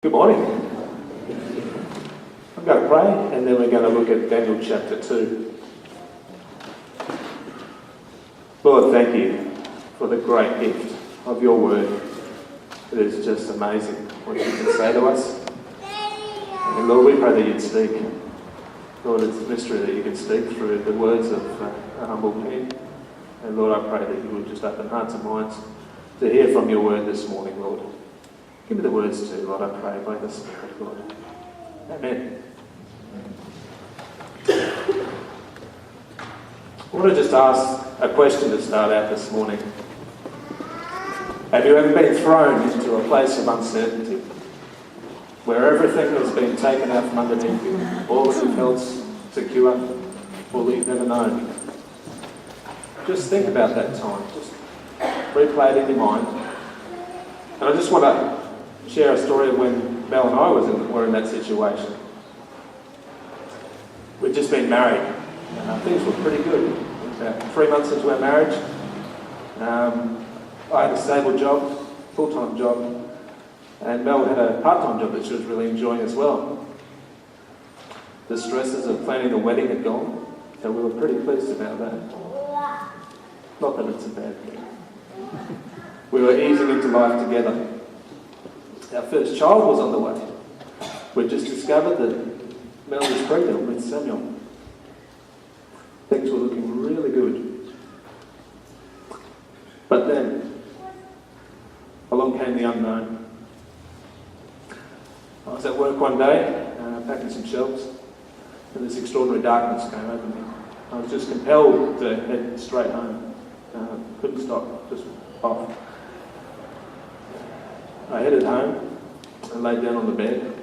Good morning. I'm going to pray and then we're going to look at Daniel chapter 2. Lord, thank you for the great gift of your word. It is just amazing what you can say to us. And Lord, we pray that you'd speak. Lord, it's a mystery that you can speak through the words of a humble pen. And Lord, I pray that you would just open hearts and minds to hear from your word this morning, Lord. Give me the words too, Lord, I pray, by the Spirit, Lord. Amen. I want to just ask a question to start out this morning. Have you ever been thrown into a place of uncertainty, where everything has been taken out from underneath you, all that you felt secure, all that you've never known? Just think about that time. Just replay it in your mind. And I just want to share a story of when Mel and I were in that situation. We'd just been married. Things were pretty good. About 3 months into our marriage, I had a stable job, full-time job, and Mel had a part-time job that she was really enjoying as well. The stresses of planning the wedding had gone, so we were pretty pleased about that. Not that it's a bad thing. We were easing into life together. Our first child was on the way. We just discovered that Mel was pregnant with Samuel. Things were looking really good. But then, along came the unknown. I was at work one day, packing some shelves, and this extraordinary darkness came over me. I was just compelled to head straight home. Couldn't stop, just off. I headed home and laid down on the bed,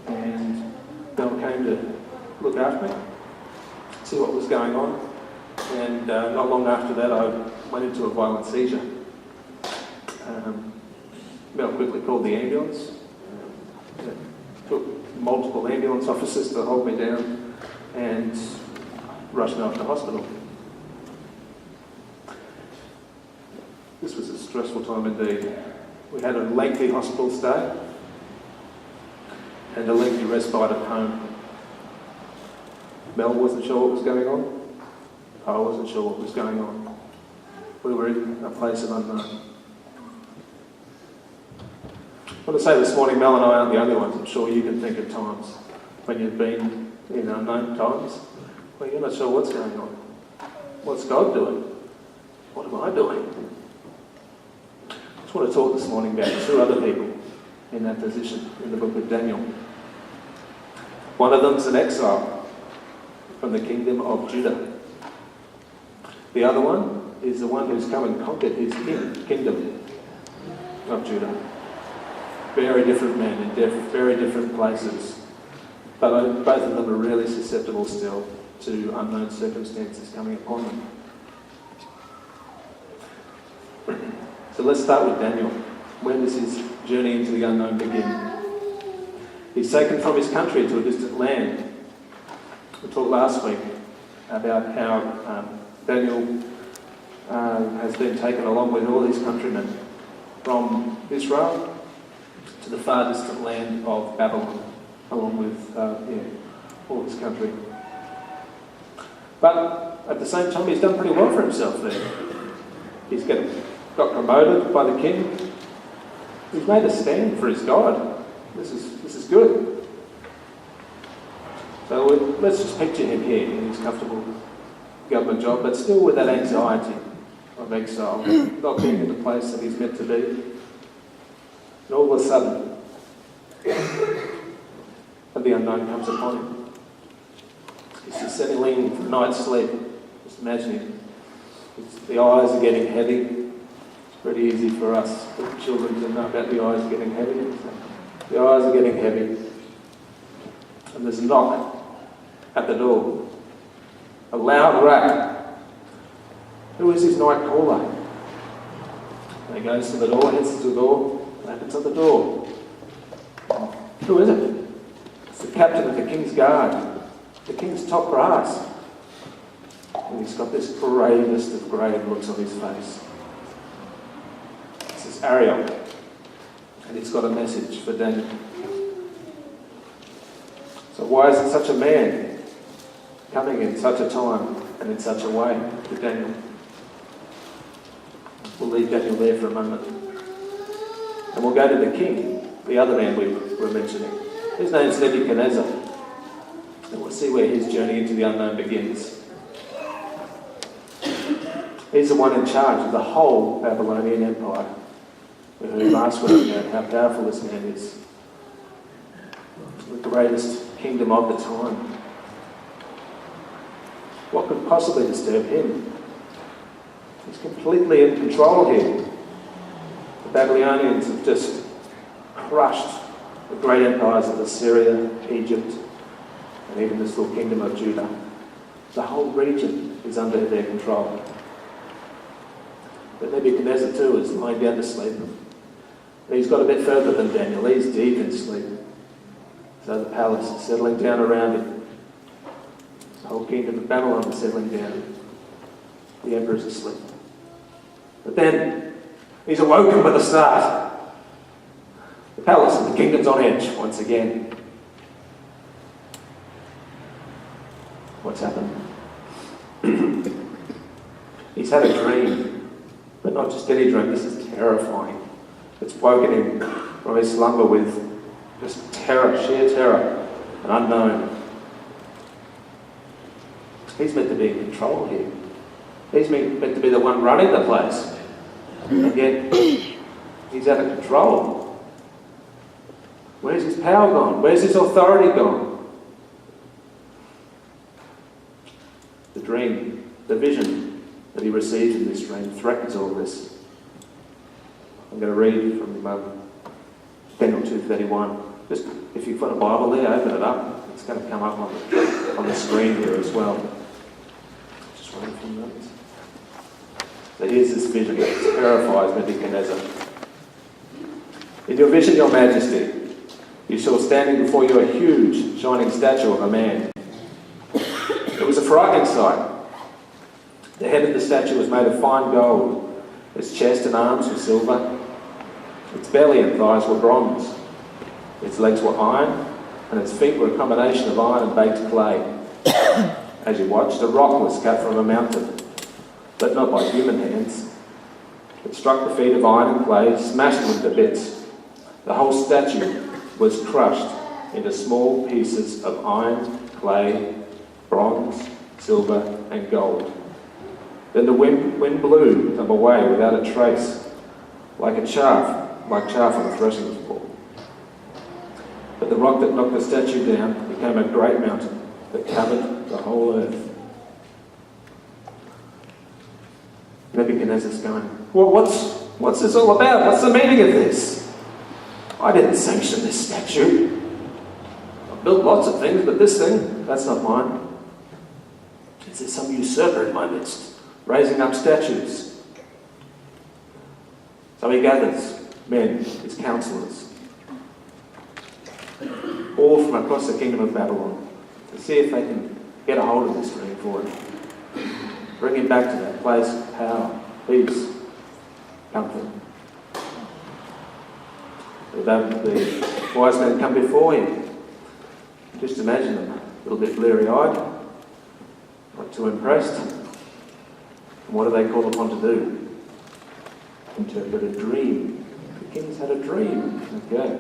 and Mel came to look after me, see what was going on, and not long after that I went into a violent seizure. Mel quickly called the ambulance. It took multiple ambulance officers to hold me down and rushed me off to hospital. This was a stressful time indeed. We had a lengthy hospital stay and a lengthy respite at home. Mel wasn't sure what was going on. I wasn't sure what was going on. We were in a place of unknown. I want to say this morning, Mel and I aren't the only ones. I'm sure you can think of times when you've been in unknown times where you're not sure what's going on. What's God doing? What am I doing? I just want to talk this morning about two other people in that position in the book of Daniel. One of them's an exile from the kingdom of Judah. The other one is the one who's come and conquered his kingdom of Judah. Very different men in very different places. But both of them are really susceptible still to unknown circumstances coming upon them. So let's start with Daniel. When does his journey into the unknown begin? He's taken from his country to a distant land. We talked last week about how Daniel has been taken along with all his countrymen from Israel to the far distant land of Babylon, along with all his country. But at the same time, he's done pretty well for himself there. He's got promoted by the king. He's made a stand for his God. This is good. So let's just picture him here in his comfortable government job, but still with that anxiety of exile, not being in the place that he's meant to be. And all of a sudden, the unknown comes upon him. He's just settling for a night's sleep. Just imagining. The eyes are getting heavy. It's pretty easy for us children to know about the eyes getting heavy. The eyes are getting heavy. And there's a knock at the door. A loud rap. Who is his night caller? And he goes to the door, heads to the door, and opens up the door. Who is it? It's the captain of the king's guard, the king's top brass. And he's got this gravest of grave looks on his face. This is Ariel, and he's got a message for Daniel. So why is it such a man coming in such a time and in such a way to Daniel? We'll leave Daniel there for a moment. And we'll go to the king, the other man we were mentioning. His name's Nebuchadnezzar. And we'll see where his journey into the unknown begins. He's the one in charge of the whole Babylonian Empire. We heard last week about how powerful this man is. The greatest kingdom of the time. What could possibly disturb him? He's completely in control here. The Babylonians have just crushed the great empires of Assyria, Egypt, and even this little kingdom of Judah. The whole region is under their control. But Nebuchadnezzar too is lying down to sleep. He's got a bit further than Daniel. He's deep in sleep. So the palace is settling down around him. The whole kingdom of Babylon is settling down. The emperor's asleep. But then he's awoken with a start. The palace and the kingdom's on edge once again. What's happened? He's had a dream, but not just any dream. This is terrifying. It's woken him from his slumber with just terror, sheer terror, and unknown. He's meant to be in control here. He's meant to be the one running the place. And yet, he's out of control. Where's his power gone? Where's his authority gone? The dream, the vision that he receives in this dream threatens all this. I'm going to read from Daniel 2:31. Just if you've got a Bible there, open it up. It's going to come up on the screen here as well. Just wait for a minute. So here's this vision that terrifies Nebuchadnezzar. In your vision, your majesty, you saw standing before you a huge, shining statue of a man. It was a frightening sight. The head of the statue was made of fine gold. Its chest and arms were silver. Its belly and thighs were bronze. Its legs were iron, and its feet were a combination of iron and baked clay. As you watched, a rock was cut from a mountain, but not by human hands. It struck the feet of iron and clay, smashed them into bits. The whole statue was crushed into small pieces of iron, clay, bronze, silver, and gold. Then the wind blew them away without a trace, like chaff on a threshing floor. But the rock that knocked the statue down became a great mountain that covered the whole earth. Nebuchadnezzar's going, well, what's this all about? What's the meaning of this? I didn't sanction this statue. I've built lots of things, but this thing, that's not mine. Is there some usurper in my midst, raising up statues? So he gathers men, his counselors, all from across the kingdom of Babylon, to see if they can get a hold of this dream for him. Bring him back to that place of power, peace, comfort. The wise men come before him. Just imagine them, a little bit bleary-eyed, not too impressed. And what are they called upon to do? Interpret a dream. The king's had a dream. Okay.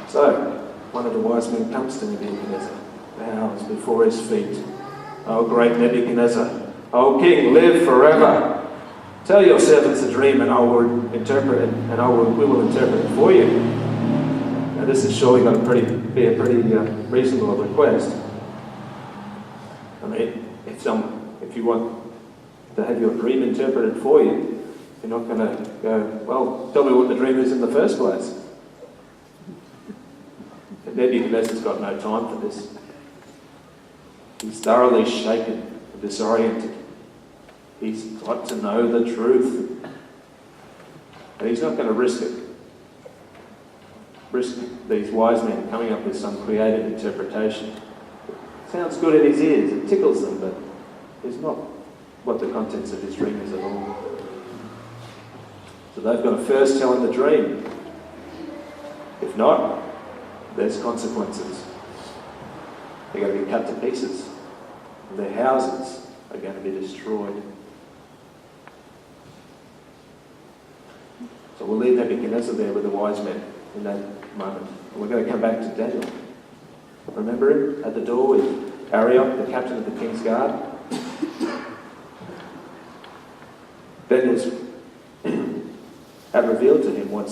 So, one of the wise men comes to Nebuchadnezzar, bows before his feet. O great Nebuchadnezzar, O king, live forever. Tell your servants the dream, and I will interpret it, and we will interpret it for you. Now, this is surely going to be a pretty reasonable request. I mean, if you want to have your dream interpreted for you, you're not going to go, well, tell me what the dream is in the first place. But Nebuchadnezzar's got no time for this. He's thoroughly shaken and disoriented. He's got to know the truth. And he's not going to risk these wise men coming up with some creative interpretation. It sounds good in his ears, it tickles them, but it's not what the contents of his dream is at all. So they've got to first tell him the dream. If not, there's consequences. They're going to be cut to pieces. Their houses are going to be destroyed. So we'll leave Nebuchadnezzar there with the wise men in that moment. And we're going to come back to Daniel. Remember him at the door with Arioch, the captain of the king's guard? Daniel's had revealed to him why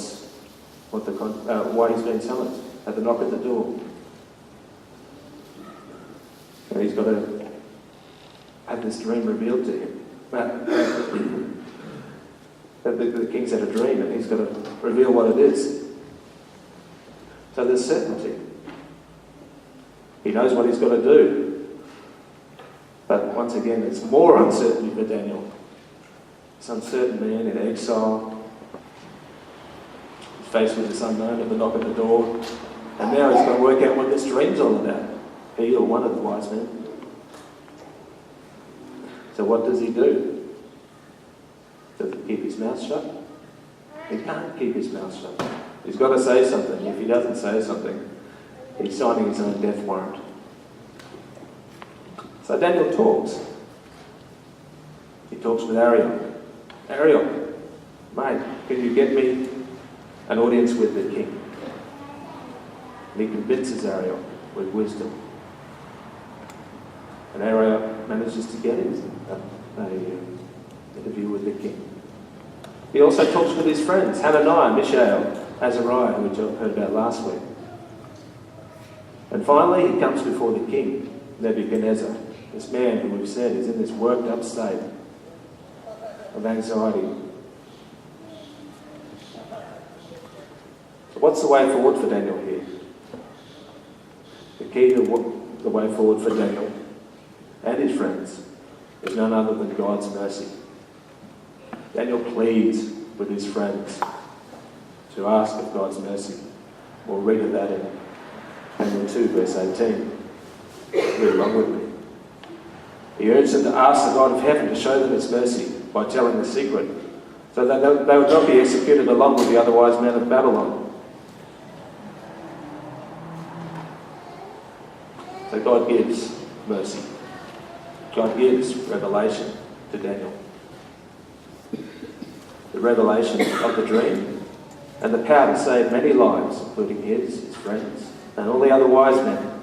he's been summoned at the knock at the door. And he's got to have this dream revealed to him. The king's had a dream and he's got to reveal what it is. So there's certainty. He knows what he's got to do. But once again, there's more uncertainty for Daniel. This uncertain man in exile, faced with this unknown at the knock at the door, and now he's got to work out what this dream's all about. He or one of the wise men. So what does he do? Does he keep his mouth shut? He can't keep his mouth shut. He's got to say something. If he doesn't say something, he's signing his own death warrant. So Daniel talks. He talks with Arioch. Arioch, mate, can you get me an audience with the king? And he convinces Arioch with wisdom. And Arioch manages to get him an interview with the king. He also talks with his friends, Hananiah, Mishael, Azariah, which I heard about last week. And finally, he comes before the king, Nebuchadnezzar, this man who we've said is in this worked up state of anxiety. So what's the way forward for Daniel here? The key to the way forward for Daniel and his friends is none other than God's mercy. Daniel pleads with his friends to ask of God's mercy. We'll read of that in Daniel 2, verse 18. Read along with me. He urged them to ask the God of heaven to show them his mercy by telling the secret, so that they would not be executed along with the other wise men of Babylon. So God gives mercy. God gives revelation to Daniel. The revelation of the dream and the power to save many lives, including his friends, and all the other wise men.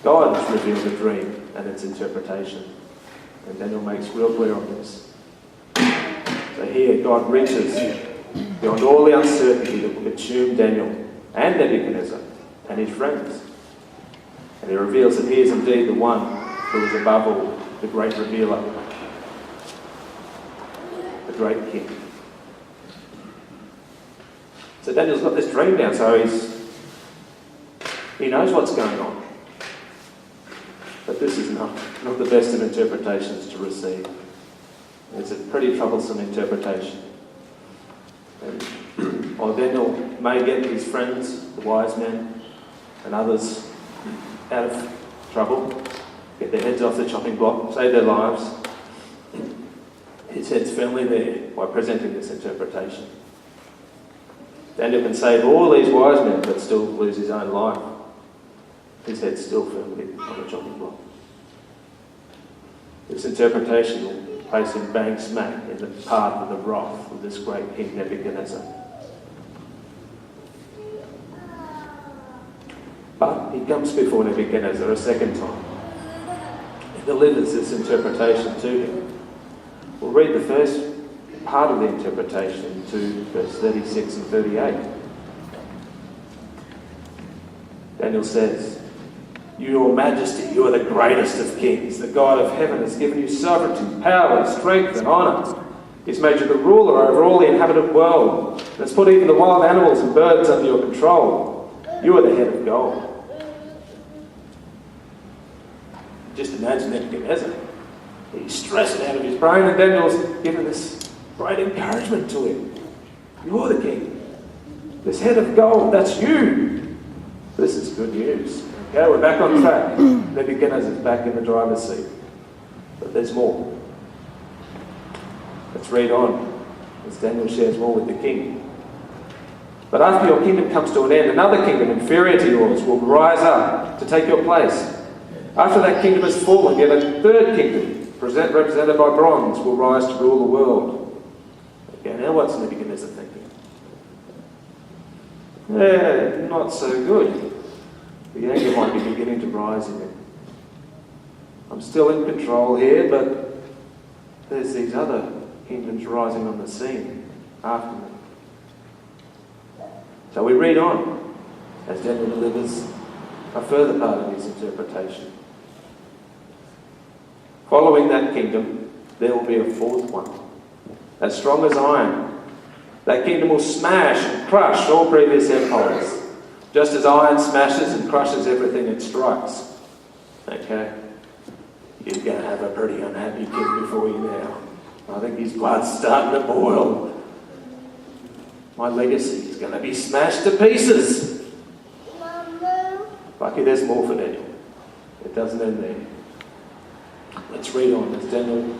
God has revealed the dream and its interpretation. And Daniel makes real clear on this. So here God reaches beyond all the uncertainty that will consume Daniel and Nebuchadnezzar and his friends. And he reveals that he is indeed the one who is above all, the great revealer, the great king. So Daniel's got this dream down, so he knows what's going on. But this is not the best of interpretations to receive. It's a pretty troublesome interpretation. And while Daniel may get his friends, the wise men, and others out of trouble, get their heads off the chopping block, save their lives, his head's firmly there by presenting this interpretation. Daniel can save all these wise men but still lose his own life. His head's still firmly on the chopping block. This interpretation will place him bang smack in the path of the wrath of this great king Nebuchadnezzar. But he comes before Nebuchadnezzar a second time. He delivers this interpretation to him. We'll read the first part of the interpretation to verse 36 and 38. Daniel says, "Your Majesty, you are the greatest of kings. The God of heaven has given you sovereignty, power, strength, and honour. He's made you the ruler over all the inhabited world, and has put even the wild animals and birds under your control. You are the head of gold." Just imagine Nebuchadnezzar. He's stressing out of his brain, and Daniel's given this great encouragement to him. You're the king. This head of gold, that's you. This is good news. Okay, we're back on track. Nebuchadnezzar's back in the driver's seat. But there's more. Let's read on as Daniel shares more with the king. But after your kingdom comes to an end, another kingdom inferior to yours will rise up to take your place. After that kingdom has fallen, yet a third kingdom, represented by bronze, will rise to rule the world. Okay, now what's Nebuchadnezzar thinking? Yeah, not so good. The anger might be beginning to rise in him. I'm still in control here, but there's these other kingdoms rising on the scene after me. So we read on as Daniel delivers a further part of his interpretation. Following that kingdom, there will be a fourth one, as strong as iron. That kingdom will smash and crush all previous empires, just as iron smashes and crushes everything it strikes. Okay? You're going to have a pretty unhappy king before you now. I think his blood's starting to boil. My legacy is going to be smashed to pieces. Lucky there's more for Daniel. It doesn't end there. Let's read on as Daniel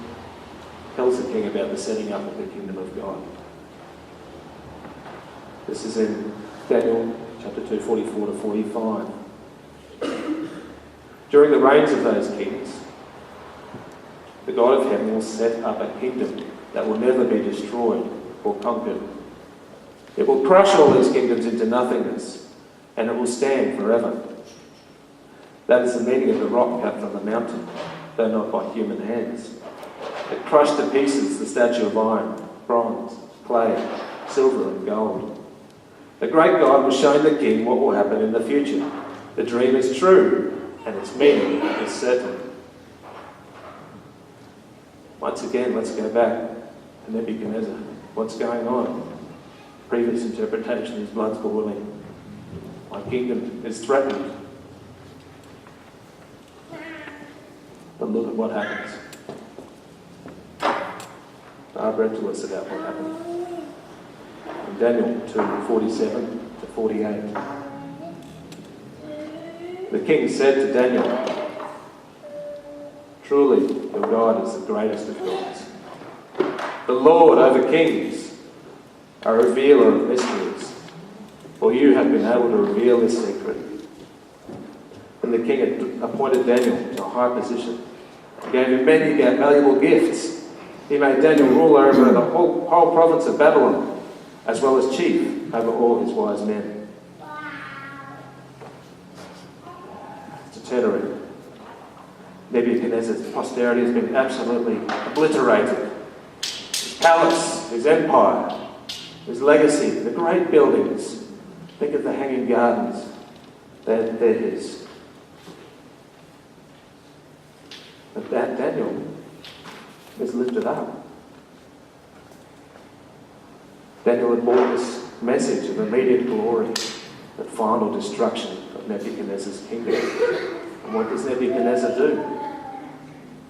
tells the king about the setting up of the kingdom of God. This is in Daniel chapter 2, 44 to 45. During the reigns of those kings, the God of heaven will set up a kingdom that will never be destroyed or conquered. It will crush all these kingdoms into nothingness, and it will stand forever. That is the meaning of the rock cut from the mountain, though not by human hands. It crushed to pieces the statue of iron, bronze, clay, silver and gold. The great God was showing the king what will happen in the future. The dream is true, and its meaning is certain. Once again, let's go back to Nebuchadnezzar. What's going on? Previous interpretation, his blood's boiling. My kingdom is threatened. But look at what happens. Barbara read to us about what happened. In Daniel 2:47 to 48. The king said to Daniel, "Truly, your God is the greatest of gods. The Lord over kings, a revealer of mysteries. For you have been able to reveal this secret." And the king had appointed Daniel to a high position. He gave him many valuable gifts. He made Daniel ruler over the whole province of Babylon, as well as chief over all his wise men. To turn around. Nebuchadnezzar's posterity has been absolutely obliterated. His palace, his empire, his legacy, the great buildings. Think of the hanging gardens. They're his. But that Daniel is lifted up. Daniel had brought this message of immediate glory, the final destruction of Nebuchadnezzar's kingdom. And what does Nebuchadnezzar do?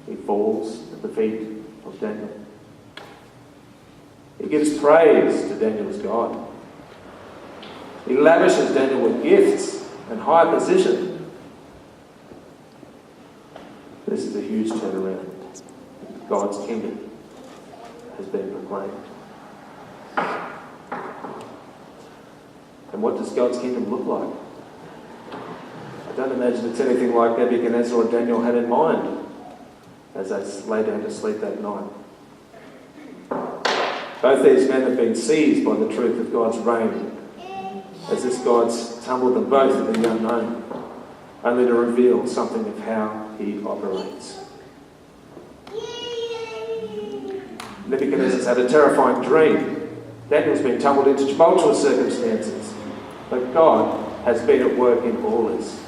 He falls at the feet of Daniel. He gives praise to Daniel's God. He lavishes Daniel with gifts and high position. This is a huge turnaround. God's kingdom has been proclaimed. And what does God's kingdom look like? I don't imagine it's anything like Nebuchadnezzar or Daniel had in mind as they lay down to sleep that night. Both these men have been seized by the truth of God's reign, as this God's tumbled them both in the unknown, only to reveal something of how he operates. Nebuchadnezzar's had a terrifying dream. Daniel's been tumbled into tumultuous circumstances. But God has been at work in all this,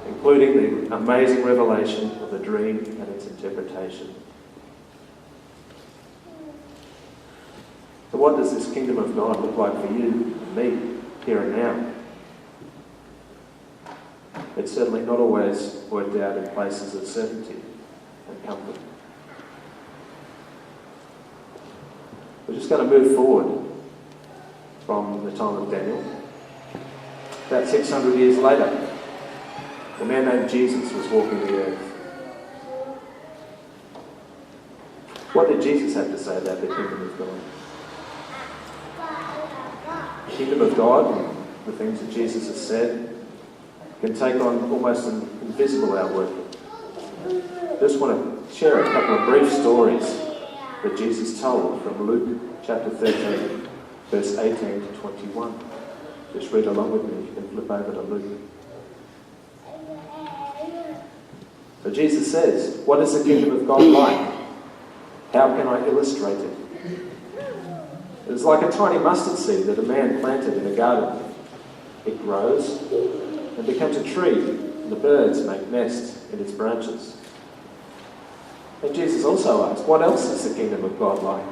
including the amazing revelation of the dream and its interpretation. So what does this kingdom of God look like for you and me, here and now? It's certainly not always worked out in places of certainty and comfort. We're just going to move forward from the time of Daniel. About 600 years later, a man named Jesus was walking the earth. What did Jesus have to say about the kingdom of God? The kingdom of God, the things that Jesus has said, can take on almost an invisible outworking. I just want to share a couple of brief stories that Jesus told from Luke chapter 13, verse 18 to 21. Just read along with me. You can flip over to Luke. So Jesus says, "What is the kingdom of God like? How can I illustrate it? It is like a tiny mustard seed that a man planted in a garden. It grows and becomes a tree, and the birds make nests in its branches." And Jesus also asked, "What else is the kingdom of God like?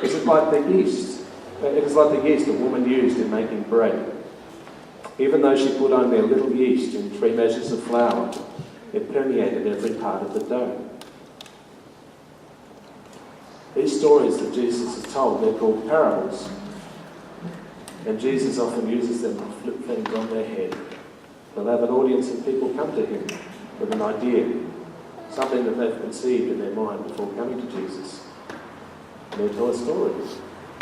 Is it like the yeast? It is like the yeast a woman used in making bread. Even though she put only a little yeast in 3 measures of flour, it permeated every part of the dough." These stories that Jesus has told, they're called parables. And Jesus often uses them to flip things on their head. He'll have an audience of people come to him with an idea, something that they've conceived in their mind before coming to Jesus. And he'll tell a story.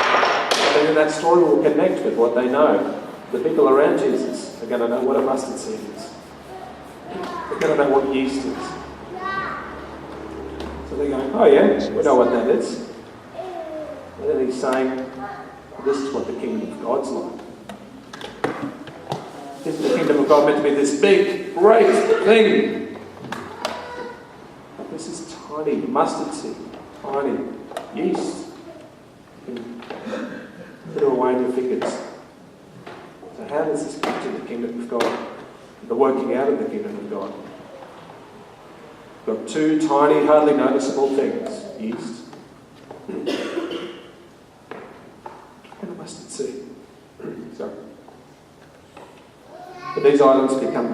And then that story will connect with what they know. The people around Jesus are going to know what a mustard seed is. They're going to know what yeast is. So they're going, "Oh yeah, we know what that is." And then he's saying, this is what the kingdom of God's like. Isn't the kingdom of God meant to be this big, great thing? This is tiny mustard seed, tiny yeast. You can put it away in your fingers. So how does this picture the kingdom of God? The working out of the kingdom of God. We've got 2 tiny, hardly noticeable things. Yeast and a mustard seed. Sorry. But these items become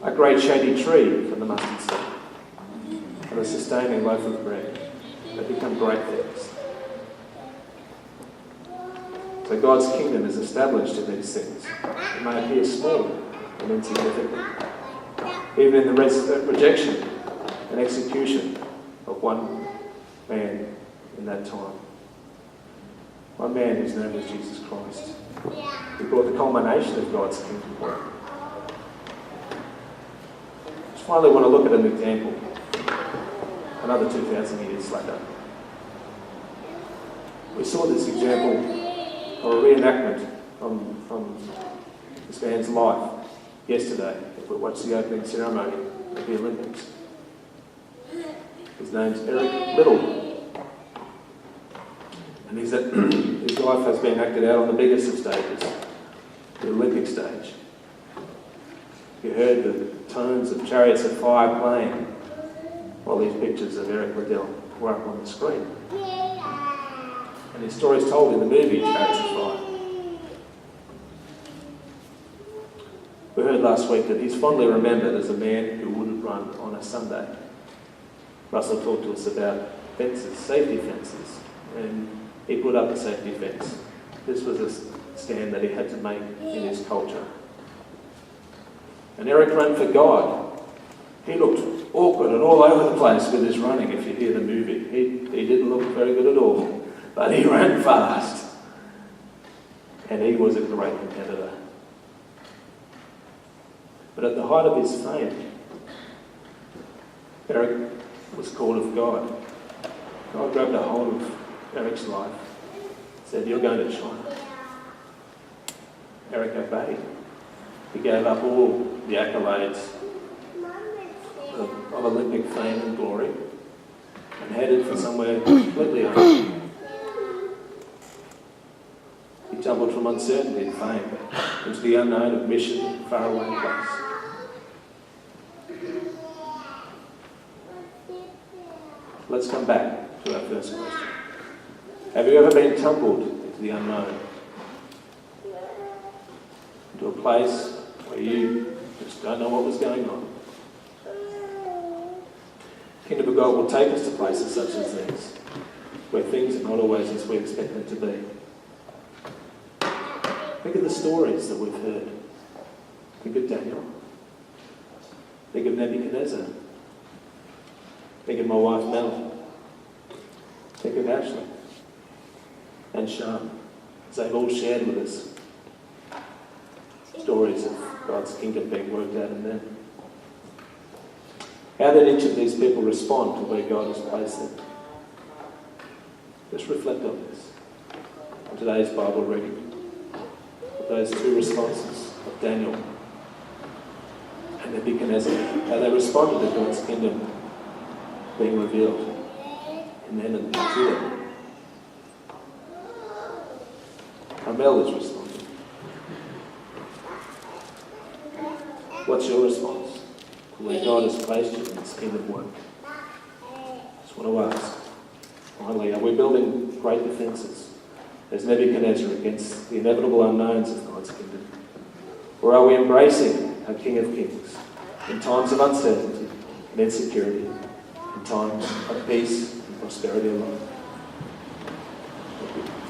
a great shady tree from the mustard seed and a sustaining loaf of bread. They become great things. So God's kingdom is established in these things. It may appear small and insignificant. Even in the rejection and execution of one man in that time. One man whose name was Jesus Christ. He brought the culmination of God's kingdom work. Just finally want to look at an example. Another 2,000 years later. We saw this example, or a reenactment from this man's life yesterday, if we watched the opening ceremony of the Olympics. His name's Eric Liddell. And his life has been acted out on the biggest of stages, the Olympic stage. You heard the tones of Chariots of Fire playing while these pictures of Eric Liddell were up on the screen. And his story is told in the movie Chariots of Fire. We heard last week that he's fondly remembered as a man who wouldn't run on a Sunday. Russell talked to us about fences, safety fences, and he put up a safety fence. This was a stand that he had to make in his culture. And Eric ran for God. He looked awkward and all over the place with his running, if you hear the movie. He didn't look very good at all, but he ran fast. And he was a great competitor. But at the height of his fame, Eric was called of God. God grabbed a hold of Eric's life, said, "You're going to China." Eric obeyed. He gave up all the accolades of Olympic fame and glory and headed for somewhere completely unknown. He tumbled from uncertainty and fame into the unknown of mission, faraway place. Let's come back to our first question. Have you ever been tumbled into the unknown? Into a place where you just don't know what was going on? The kingdom of God will take us to places such as these, where things are not always as we expect them to be. Think of the stories that we've heard. Think of Daniel. Think of Nebuchadnezzar. Think of my wife Mel. Think of Ashley and Sean as they've all shared with us stories of God's kingdom being worked out in them. How did each of these people respond to where God has placed them? Just reflect on this. On today's Bible reading, with those two responses of Daniel and Nebuchadnezzar, how they responded to God's kingdom being revealed in them and to them. How Mel is responding. What's your response to where God has placed you in this kingdom work? Just want to ask, finally, are we building great defences as Nebuchadnezzar against the inevitable unknowns of God's kingdom? Or are we embracing our King of Kings in times of uncertainty and insecurity, in times of peace and prosperity alone? Thank you.